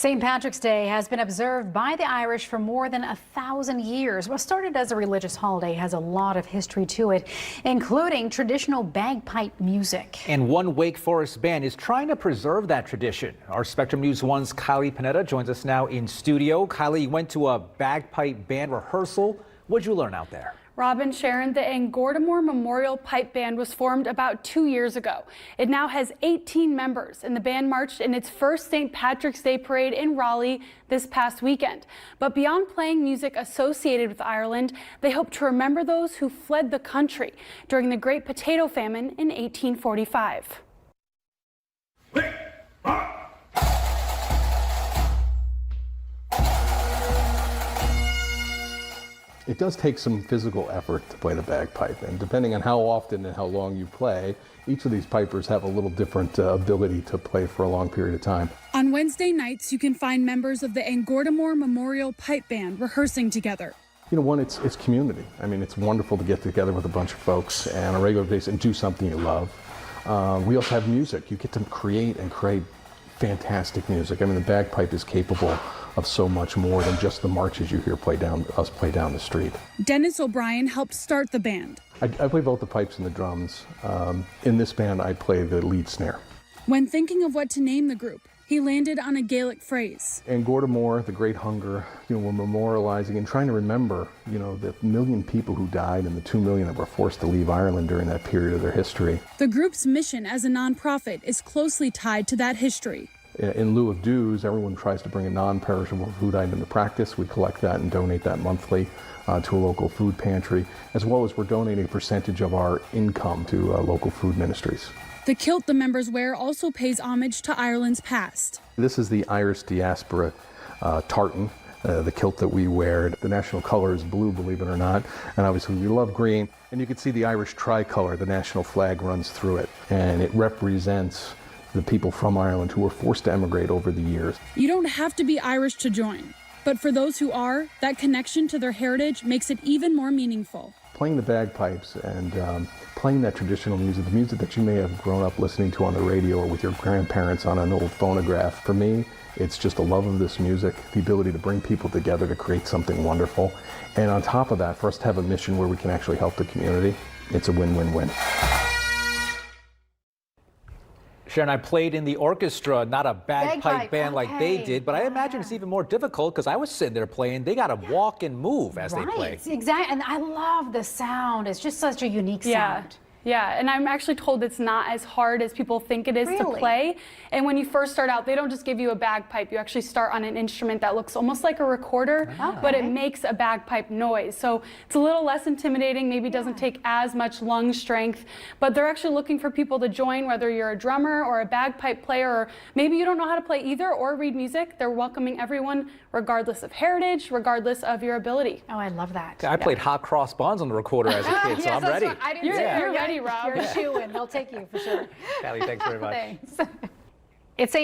St. Patrick's Day has been observed by the Irish for more than 1,000 years. What started as a religious holiday has a lot of history to it, including traditional bagpipe music. And one Wake Forest band is trying to preserve that tradition. Our Spectrum News 1's Kylie Panetta joins us now in studio. Kylie, you went to a bagpipe band rehearsal. What'd you learn out there? Robin, Sharon, the Gorta Mor Memorial Pipe Band was formed about 2 years ago. It now has 18 members, and the band marched in its first St. Patrick's Day parade in Raleigh this past weekend. But beyond playing music associated with Ireland, they hope to remember those who fled the country during the Great Potato Famine in 1845. It does take some physical effort to play the bagpipe, and depending on how often and how long you play, each of these pipers have a little different ability to play for a long period of time. On Wednesday nights, you can find members of the Gorta Mor Memorial Pipe Band rehearsing together. You know, one, it's community. I mean, it's wonderful to get together with a bunch of folks on a regular basis and do something you love. We also have music. You get to create fantastic music. I mean, the bagpipe is capable of so much more than just the marches you hear play down the street. Dennis O'Brien helped start the band. I play both the pipes and the drums. In this band, I play the lead snare. When thinking of what to name the group, he landed on a Gaelic phrase. And Gorta Mor, the Great Hunger, we're memorializing and trying to remember, the million people who died and the 2 million that were forced to leave Ireland during that period of their history. The group's mission as a nonprofit is closely tied to that history. In lieu of dues, everyone tries to bring a non-perishable food item to practice. We collect that and donate that monthly to a local food pantry, as well as we're donating a percentage of our income to local food ministries. The kilt the members wear also pays homage to Ireland's past. This is the Irish diaspora tartan, the kilt that we wear. The national color is blue, believe it or not, and obviously we love green. And you can see the Irish tricolor, the national flag runs through it, and it represents the people from Ireland who were forced to emigrate over the years. You don't have to be Irish to join, but for those who are, that connection to their heritage makes it even more meaningful. Playing the bagpipes and playing that traditional music, the music that you may have grown up listening to on the radio or with your grandparents on an old phonograph, for me, it's just a love of this music, the ability to bring people together to create something wonderful. And on top of that, for us to have a mission where we can actually help the community, it's a win-win-win. Sharon, I played in the orchestra, not a bagpipe band like they did, but I imagine it's even more difficult because I was sitting there playing. They got to walk and move as they play. Exactly, and I love the sound. It's just such a unique sound. Yeah, and I'm actually told it's not as hard as people think it is to play. And when you first start out, they don't just give you a bagpipe. You actually start on an instrument that looks almost like a recorder, but it makes a bagpipe noise. So it's a little less intimidating, maybe doesn't take as much lung strength, but they're actually looking for people to join, whether you're a drummer or a bagpipe player, or maybe you don't know how to play either or read music. They're welcoming everyone, regardless of heritage, regardless of your ability. Oh, I love that. I played Hot Cross Buns on the recorder as a kid, so I'm ready. You're ready, Rob. You're a shoo-in. They'll take you for sure. Kylie, thanks very much. Thanks. It's